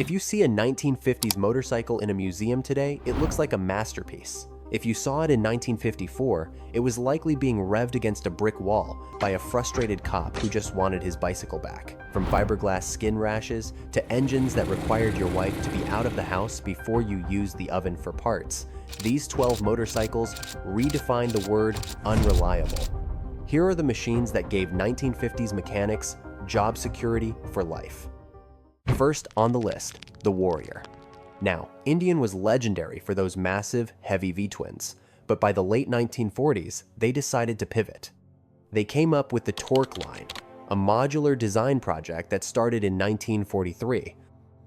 If you see a 1950s motorcycle in a museum today, it looks like a masterpiece. If you saw it in 1954, it was likely being revved against a brick wall by a frustrated cop who just wanted his bicycle back. From fiberglass skin rashes to engines that required your wife to be out of the house before you used the oven for parts, these 12 motorcycles redefined the word unreliable. Here are the machines that gave 1950s mechanics job security for life. First on the list, the Warrior. Now, Indian was legendary for those massive, heavy V-twins, but by the late 1940s, they decided to pivot. They came up with the Torque line, a modular design project that started in 1943.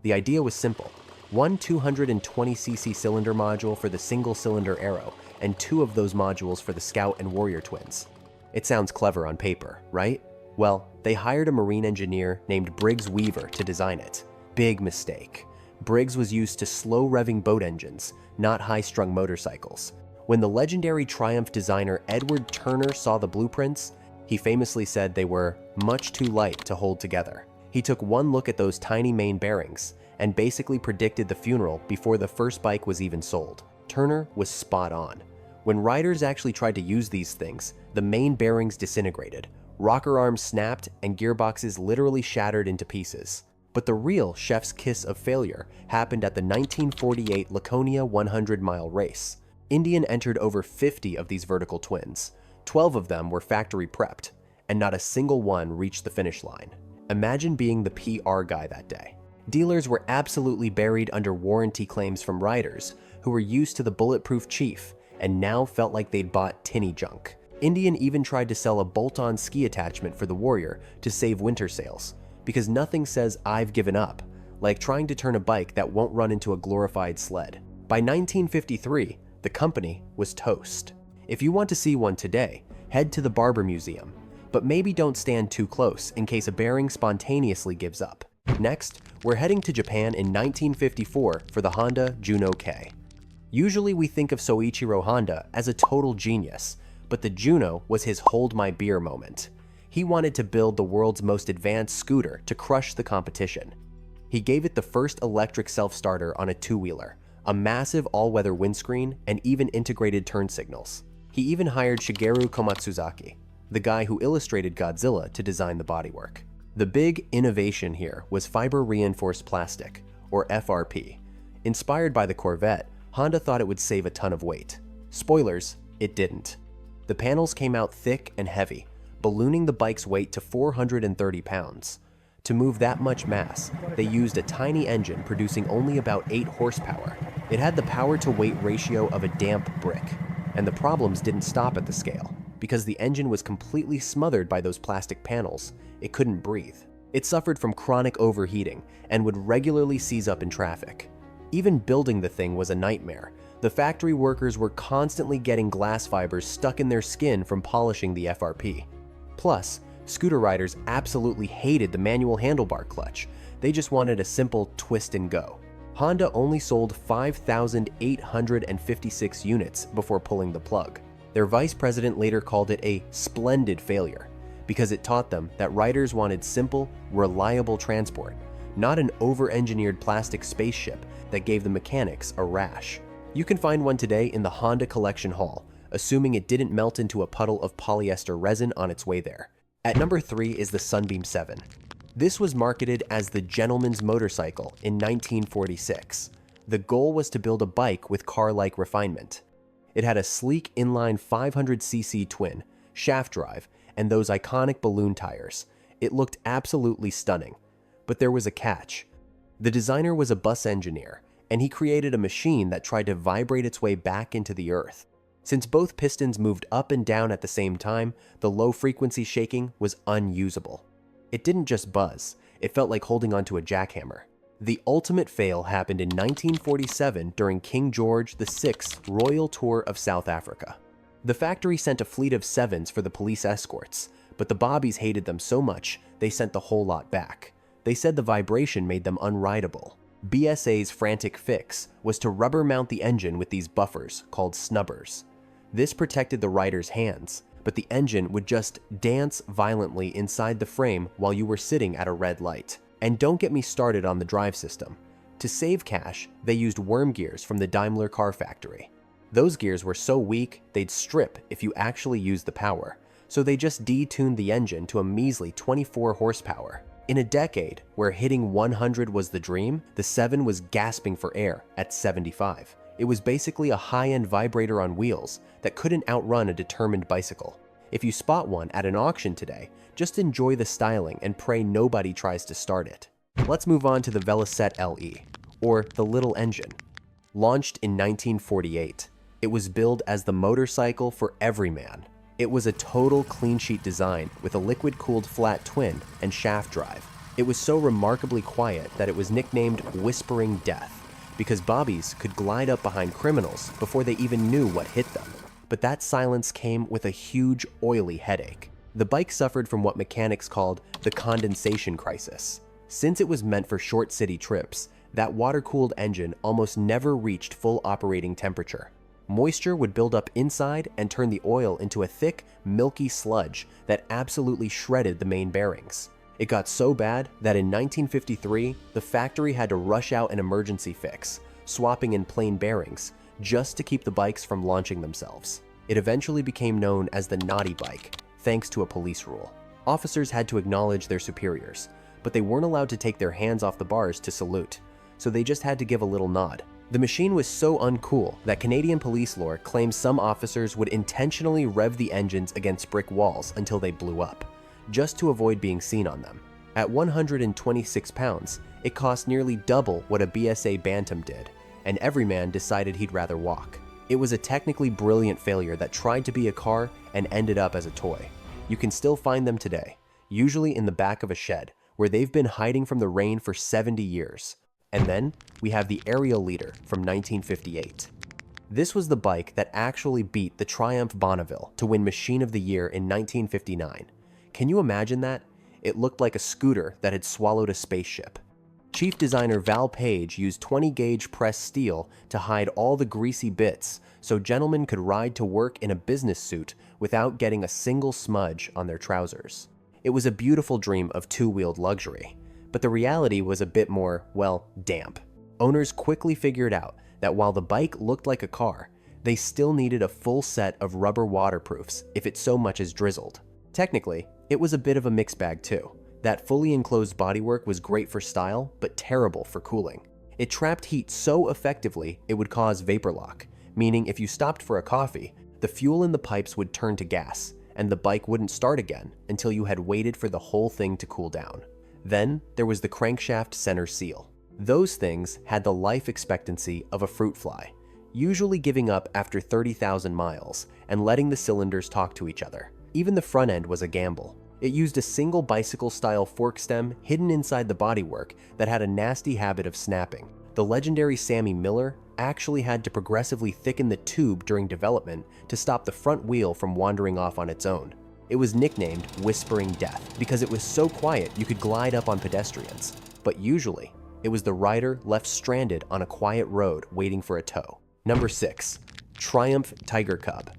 The idea was simple: one 220cc cylinder module for the single-cylinder Arrow, and 2 of those modules for the Scout and Warrior twins. It sounds clever on paper, right? Well, they hired a marine engineer named Briggs Weaver to design it. Big mistake. Briggs was used to slow-revving boat engines, not high-strung motorcycles. When the legendary Triumph designer Edward Turner saw the blueprints, he famously said they were much too light to hold together. He took one look at those tiny main bearings and basically predicted the funeral before the first bike was even sold. Turner was spot on. When riders actually tried to use these things, the main bearings disintegrated, rocker arms snapped, and gearboxes literally shattered into pieces. But the real chef's kiss of failure happened at the 1948 Laconia 100-mile race. Indian entered over 50 of these vertical twins. 12 of them were factory prepped, and not a single one reached the finish line. Imagine being the PR guy that day. Dealers were absolutely buried under warranty claims from riders who were used to the bulletproof Chief and now felt like they'd bought tinny junk. Indian even tried to sell a bolt-on ski attachment for the Warrior to save winter sales, because nothing says "I've given up" like trying to turn a bike that won't run into a glorified sled. By 1953, the company was toast. If you want to see one today, head to the Barber Museum, but maybe don't stand too close in case a bearing spontaneously gives up. Next, we're heading to Japan in 1954 for the Honda Juno K. Usually we think of Soichiro Honda as a total genius, but the Juno was his hold my beer moment. He wanted to build the world's most advanced scooter to crush the competition. He gave it the first electric self-starter on a two-wheeler, a massive all-weather windscreen, and even integrated turn signals. He even hired Shigeru Komatsuzaki, the guy who illustrated Godzilla, to design the bodywork. The big innovation here was fiber-reinforced plastic, or FRP. Inspired by the Corvette, Honda thought it would save a ton of weight. Spoilers, it didn't. The panels came out thick and heavy, ballooning the bike's weight to 430 pounds. To move that much mass, they used a tiny engine producing only about 8 horsepower. It had the power-to-weight ratio of a damp brick. And the problems didn't stop at the scale. Because the engine was completely smothered by those plastic panels, it couldn't breathe. It suffered from chronic overheating and would regularly seize up in traffic. Even building the thing was a nightmare. The factory workers were constantly getting glass fibers stuck in their skin from polishing the FRP. Plus, scooter riders absolutely hated the manual handlebar clutch. They just wanted a simple twist and go. Honda only sold 5,856 units before pulling the plug. Their vice president later called it a splendid failure because it taught them that riders wanted simple, reliable transport, not an over-engineered plastic spaceship that gave the mechanics a rash. You can find one today in the Honda Collection Hall, assuming it didn't melt into a puddle of polyester resin on its way there. At number 3 is the Sunbeam 7. This was marketed as the gentleman's motorcycle in 1946. The goal was to build a bike with car-like refinement. It had a sleek inline 500cc twin, shaft drive, and those iconic balloon tires. It looked absolutely stunning. But there was a catch. The designer was a bus engineer, and he created a machine that tried to vibrate its way back into the earth. Since both pistons moved up and down at the same time, the low-frequency shaking was unusable. It didn't just buzz, it felt like holding onto a jackhammer. The ultimate fail happened in 1947 during King George VI's Royal Tour of South Africa. The factory sent a fleet of 7s for the police escorts, but the bobbies hated them so much they sent the whole lot back. They said the vibration made them unrideable. BSA's frantic fix was to rubber mount the engine with these buffers called snubbers. This protected the rider's hands, but the engine would just dance violently inside the frame while you were sitting at a red light. And don't get me started on the drive system. To save cash, they used worm gears from the Daimler car factory. Those gears were so weak, they'd strip if you actually used the power, so they just detuned the engine to a measly 24 horsepower. In a decade where hitting 100 was the dream, the 7 was gasping for air at 75. It was basically a high-end vibrator on wheels that couldn't outrun a determined bicycle. If you spot one at an auction today, just enjoy the styling and pray nobody tries to start it. Let's move on to the Velocette LE, or the Little Engine. Launched in 1948, it was billed as the motorcycle for every man. It was a total clean sheet design with a liquid-cooled flat twin and shaft drive. It was so remarkably quiet that it was nicknamed Whispering Death, because bobbies could glide up behind criminals before they even knew what hit them. But that silence came with a huge, oily headache. The bike suffered from what mechanics called the condensation crisis. Since it was meant for short city trips, that water-cooled engine almost never reached full operating temperature. Moisture would build up inside and turn the oil into a thick, milky sludge that absolutely shredded the main bearings. It got so bad that in 1953, the factory had to rush out an emergency fix, swapping in plain bearings, just to keep the bikes from launching themselves. It eventually became known as the naughty bike, thanks to a police rule. Officers had to acknowledge their superiors, but they weren't allowed to take their hands off the bars to salute, so they just had to give a little nod. The machine was so uncool that Canadian police lore claims some officers would intentionally rev the engines against brick walls until they blew up, just to avoid being seen on them. At 126 pounds, it cost nearly double what a BSA Bantam did, and every man decided he'd rather walk. It was a technically brilliant failure that tried to be a car and ended up as a toy. You can still find them today, usually in the back of a shed, where they've been hiding from the rain for 70 years. And then we have the Aerial Leader from 1958. This was the bike that actually beat the Triumph Bonneville to win Machine of the Year in 1959. Can you imagine that? It looked like a scooter that had swallowed a spaceship. Chief designer Val Page used 20-gauge pressed steel to hide all the greasy bits so gentlemen could ride to work in a business suit without getting a single smudge on their trousers. It was a beautiful dream of two-wheeled luxury, but the reality was a bit more, well, damp. Owners quickly figured out that while the bike looked like a car, they still needed a full set of rubber waterproofs if it so much as drizzled. Technically, it was a bit of a mixed bag too. That fully enclosed bodywork was great for style, but terrible for cooling. It trapped heat so effectively it would cause vapor lock, meaning if you stopped for a coffee, the fuel in the pipes would turn to gas, and the bike wouldn't start again until you had waited for the whole thing to cool down. Then there was the crankshaft center seal. Those things had the life expectancy of a fruit fly, usually giving up after 30,000 miles and letting the cylinders talk to each other. Even the front end was a gamble. It used a single bicycle-style fork stem hidden inside the bodywork that had a nasty habit of snapping. The legendary Sammy Miller actually had to progressively thicken the tube during development to stop the front wheel from wandering off on its own. It was nicknamed Whispering Death because it was so quiet you could glide up on pedestrians, but usually it was the rider left stranded on a quiet road waiting for a tow. Number 6. Triumph Tiger Cub.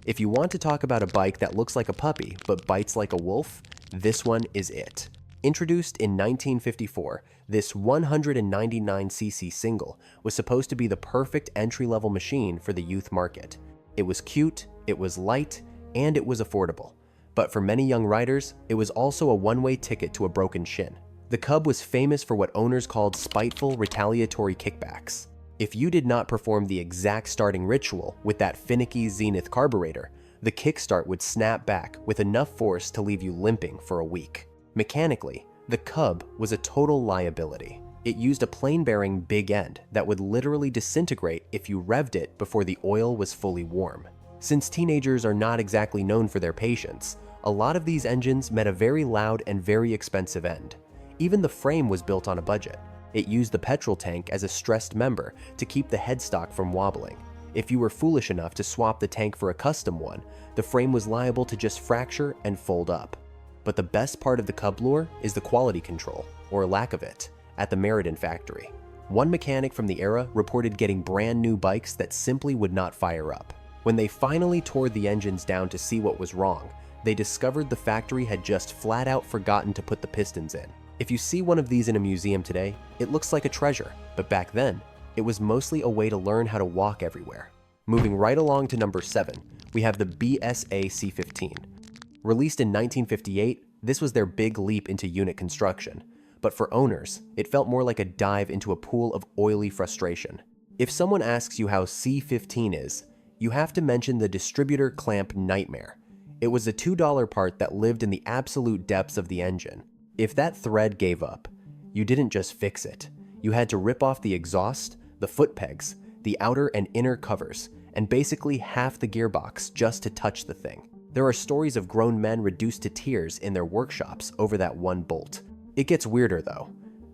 If you want to talk about a bike that looks like a puppy but bites like a wolf, this one is it. Introduced in 1954, this 199cc single was supposed to be the perfect entry-level machine for the youth market. It was cute, it was light, and it was affordable. But for many young riders, it was also a one-way ticket to a broken shin. The Cub was famous for what owners called spiteful, retaliatory kickbacks. If you did not perform the exact starting ritual with that finicky Zenith carburetor, the kickstart would snap back with enough force to leave you limping for a week. Mechanically, the Cub was a total liability. It used a plain-bearing big end that would literally disintegrate if you revved it before the oil was fully warm. Since teenagers are not exactly known for their patience, a lot of these engines met a very loud and very expensive end. Even the frame was built on a budget. It used the petrol tank as a stressed member to keep the headstock from wobbling. If you were foolish enough to swap the tank for a custom one, the frame was liable to just fracture and fold up. But the best part of the Cub lore is the quality control, or lack of it, at the Meriden factory. One mechanic from the era reported getting brand new bikes that simply would not fire up. When they finally tore the engines down to see what was wrong, they discovered the factory had just flat out forgotten to put the pistons in. If you see one of these in a museum today, it looks like a treasure, but back then, it was mostly a way to learn how to walk everywhere. Moving right along to number 7, we have the BSA C-15. Released in 1958, this was their big leap into unit construction. But for owners, it felt more like a dive into a pool of oily frustration. If someone asks you how C-15 is, you have to mention the distributor clamp nightmare. It was a $2 part that lived in the absolute depths of the engine. If that thread gave up, you didn't just fix it. You had to rip off the exhaust, the foot pegs, the outer and inner covers, and basically half the gearbox just to touch the thing. There are stories of grown men reduced to tears in their workshops over that one bolt. It gets weirder though.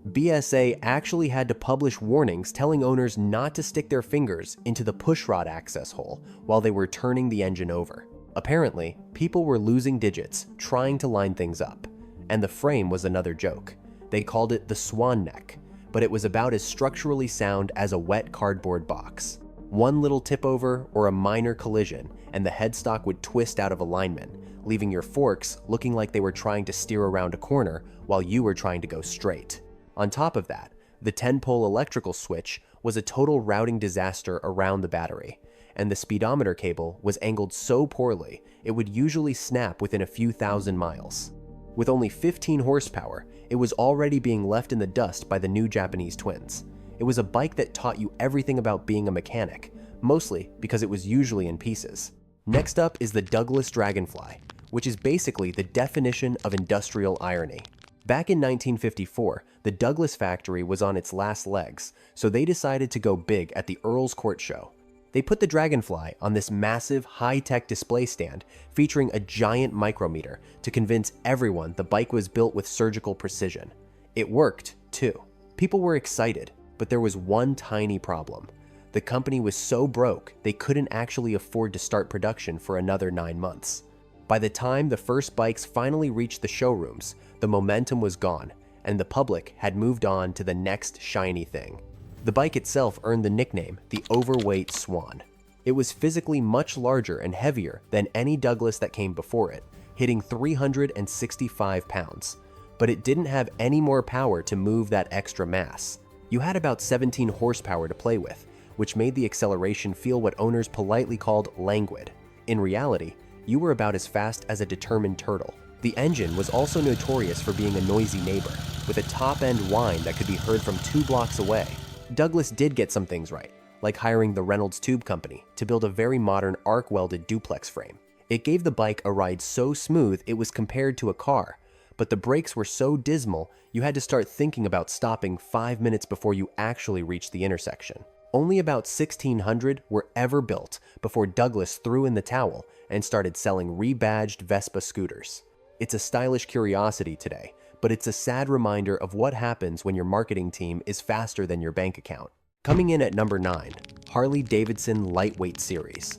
BSA actually had to publish warnings telling owners not to stick their fingers into the pushrod access hole while they were turning the engine over. Apparently, people were losing digits trying to line things up. And the frame was another joke. They called it the swan neck, but it was about as structurally sound as a wet cardboard box. One little tip over or a minor collision, and the headstock would twist out of alignment, leaving your forks looking like they were trying to steer around a corner while you were trying to go straight. On top of that, the 10-pole electrical switch was a total routing disaster around the battery, and the speedometer cable was angled so poorly it would usually snap within a few thousand miles. With only 15 horsepower, it was already being left in the dust by the new Japanese twins. It was a bike that taught you everything about being a mechanic, mostly because it was usually in pieces. Next up is the Douglas Dragonfly, which is basically the definition of industrial irony. Back in 1954, the Douglas factory was on its last legs, so they decided to go big at the Earl's Court Show. They put the Dragonfly on this massive, high-tech display stand featuring a giant micrometer to convince everyone the bike was built with surgical precision. It worked, too. People were excited, but there was one tiny problem. The company was so broke they couldn't actually afford to start production for another 9 months. By the time the first bikes finally reached the showrooms, the momentum was gone, and the public had moved on to the next shiny thing. The bike itself earned the nickname the Overweight Swan. It was physically much larger and heavier than any Douglas that came before it, hitting 365 pounds. But it didn't have any more power to move that extra mass. You had about 17 horsepower to play with, which made the acceleration feel what owners politely called languid. In reality, you were about as fast as a determined turtle. The engine was also notorious for being a noisy neighbor, with a top-end whine that could be heard from 2 blocks away. Douglas did get some things right, like hiring the Reynolds Tube Company to build a very modern arc-welded duplex frame. It gave the bike a ride so smooth it was compared to a car, but the brakes were so dismal you had to start thinking about stopping 5 minutes before you actually reached the intersection. Only about 1,600 were ever built before Douglas threw in the towel and started selling rebadged Vespa scooters. It's a stylish curiosity today, but it's a sad reminder of what happens when your marketing team is faster than your bank account. Coming in at number 9, Harley-Davidson Lightweight Series.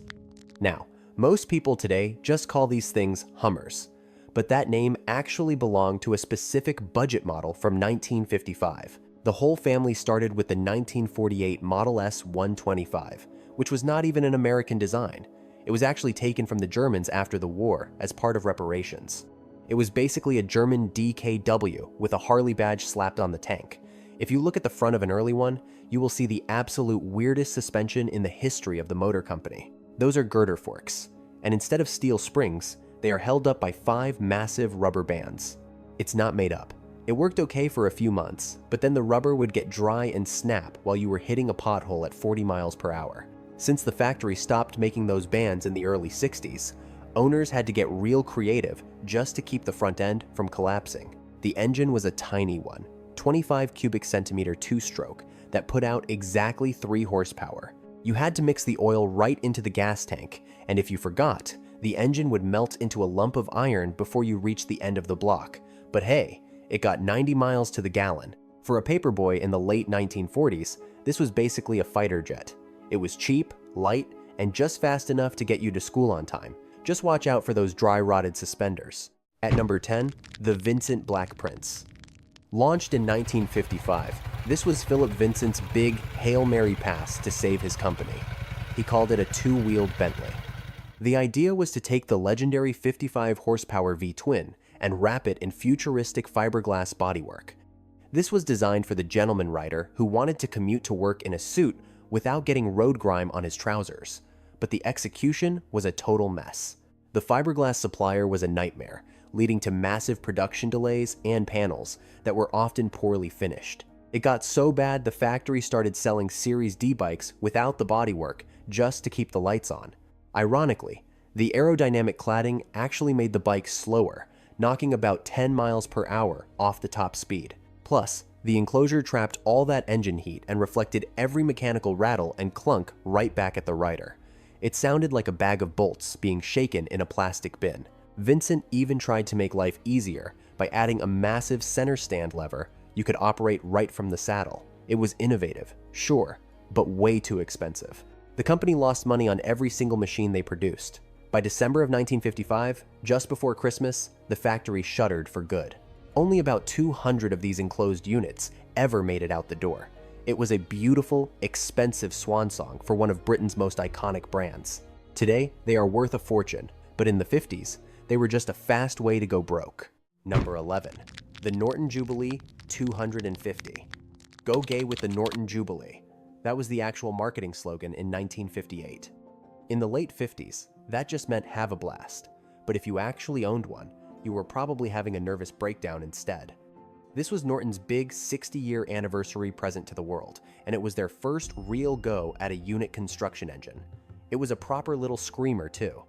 Now, most people today just call these things Hummers, but that name actually belonged to a specific budget model from 1955. The whole family started with the 1948 Model S 125, which was not even an American design. It was actually taken from the Germans after the war as part of reparations. It was basically a German DKW with a Harley badge slapped on the tank. If you look at the front of an early one, you will see the absolute weirdest suspension in the history of the motor company. Those are girder forks, and instead of steel springs, they are held up by 5 massive rubber bands. It's not made up. It worked okay for a few months, but then the rubber would get dry and snap while you were hitting a pothole at 40 miles per hour. Since the factory stopped making those bands in the early 60s, owners had to get real creative just to keep the front end from collapsing. The engine was a tiny one, 25 cubic centimeter 2-stroke, that put out exactly 3 horsepower. You had to mix the oil right into the gas tank, and if you forgot, the engine would melt into a lump of iron before you reached the end of the block. But hey, it got 90 miles to the gallon. For a paperboy in the late 1940s, this was basically a fighter jet. It was cheap, light, and just fast enough to get you to school on time. Just watch out for those dry-rotted suspenders. At number 10, the Vincent Black Prince. Launched in 1955, this was Philip Vincent's big Hail Mary pass to save his company. He called it a 2-wheeled Bentley. The idea was to take the legendary 55 horsepower V-twin and wrap it in futuristic fiberglass bodywork. This was designed for the gentleman rider who wanted to commute to work in a suit without getting road grime on his trousers. But the execution was a total mess. The fiberglass supplier was a nightmare, leading to massive production delays and panels that were often poorly finished. It got so bad the factory started selling Series D bikes without the bodywork just to keep the lights on. Ironically, the aerodynamic cladding actually made the bike slower, knocking about 10 miles per hour off the top speed. Plus, the enclosure trapped all that engine heat and reflected every mechanical rattle and clunk right back at the rider. It sounded like a bag of bolts being shaken in a plastic bin. Vincent even tried to make life easier by adding a massive center stand lever you could operate right from the saddle. It was innovative, sure, but way too expensive. The company lost money on every single machine they produced. By December of 1955, just before Christmas, the factory shuttered for good. Only about 200 of these enclosed units ever made it out the door. It was a beautiful, expensive swan song for one of Britain's most iconic brands. Today, they are worth a fortune, but in the 50s, they were just a fast way to go broke. Number 11. The Norton Jubilee 250. Go gay with the Norton Jubilee. That was the actual marketing slogan in 1958. In the late 50s, that just meant have a blast. But if you actually owned one, you were probably having a nervous breakdown instead. This was Norton's big 60-year anniversary present to the world, and it was their first real go at a unit construction engine. It was a proper little screamer too.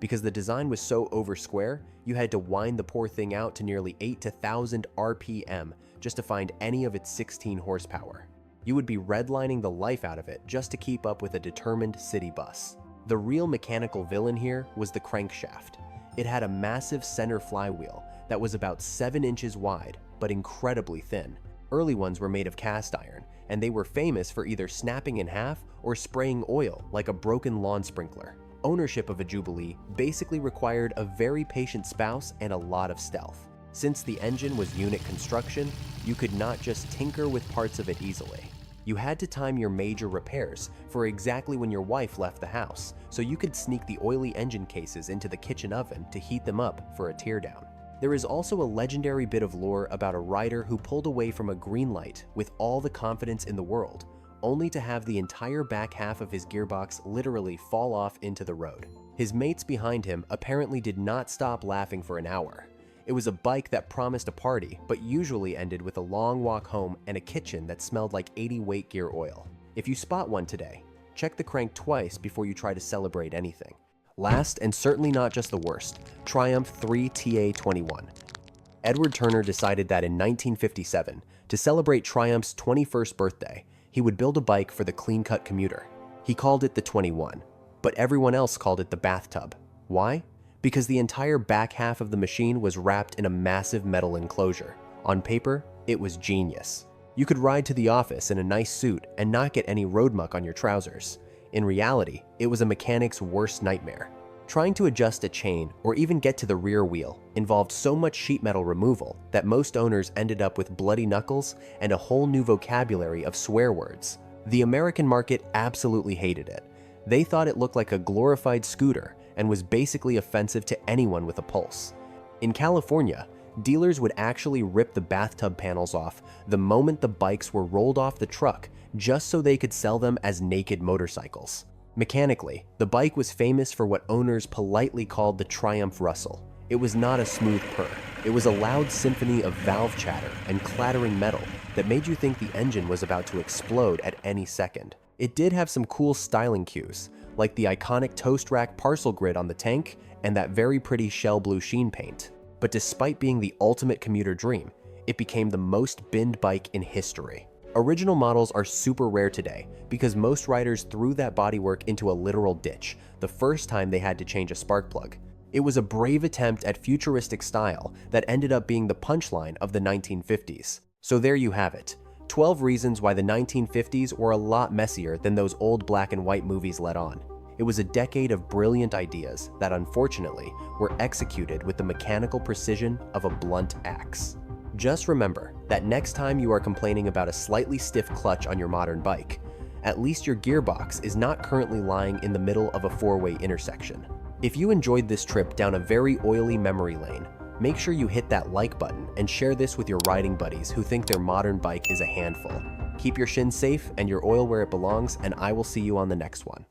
Because the design was so over square, you had to wind the poor thing out to nearly 8 to 1,000 RPM just to find any of its 16 horsepower. You would be redlining the life out of it just to keep up with a determined city bus. The real mechanical villain here was the crankshaft. It had a massive center flywheel that was about 7 inches wide, but incredibly thin. Early ones were made of cast iron, and they were famous for either snapping in half or spraying oil like a broken lawn sprinkler. Ownership of a Jubilee basically required a very patient spouse and a lot of stealth. Since the engine was unit construction, you could not just tinker with parts of it easily. You had to time your major repairs for exactly when your wife left the house, so you could sneak the oily engine cases into the kitchen oven to heat them up for a teardown. There is also a legendary bit of lore about a rider who pulled away from a green light with all the confidence in the world, only to have the entire back half of his gearbox literally fall off into the road. His mates behind him apparently did not stop laughing for an hour. It was a bike that promised a party, but usually ended with a long walk home and a kitchen that smelled like 80 weight gear oil. If you spot one today, check the crank twice before you try to celebrate anything. Last, and certainly not just the worst, Triumph 3 TA21. Edward Turner decided that in 1957, to celebrate Triumph's 21st birthday, he would build a bike for the clean-cut commuter. He called it the 21, but everyone else called it the bathtub. Why? Because the entire back half of the machine was wrapped in a massive metal enclosure. On paper, it was genius. You could ride to the office in a nice suit and not get any road muck on your trousers. In reality, it was a mechanic's worst nightmare. Trying to adjust a chain or even get to the rear wheel involved so much sheet metal removal that most owners ended up with bloody knuckles and a whole new vocabulary of swear words. The American market absolutely hated it. They thought it looked like a glorified scooter and was basically offensive to anyone with a pulse. In California, dealers would actually rip the bathtub panels off the moment the bikes were rolled off the truck just so they could sell them as naked motorcycles. Mechanically, the bike was famous for what owners politely called the Triumph Rustle. It was not a smooth purr. It was a loud symphony of valve chatter and clattering metal that made you think the engine was about to explode at any second. It did have some cool styling cues, like the iconic toast rack parcel grid on the tank and that very pretty shell blue sheen paint. But despite being the ultimate commuter dream, it became the most binned bike in history. Original models are super rare today because most riders threw that bodywork into a literal ditch the first time they had to change a spark plug. It was a brave attempt at futuristic style that ended up being the punchline of the 1950s. So there you have it, 12 reasons why the 1950s were a lot messier than those old black and white movies let on. It was a decade of brilliant ideas that unfortunately were executed with the mechanical precision of a blunt axe. Just remember that next time you are complaining about a slightly stiff clutch on your modern bike, at least your gearbox is not currently lying in the middle of a four-way intersection. If you enjoyed this trip down a very oily memory lane, Make sure you hit that like button and share this with your riding buddies who think their modern bike is a handful. Keep your shins safe and your oil where it belongs, and I will see you on the next one.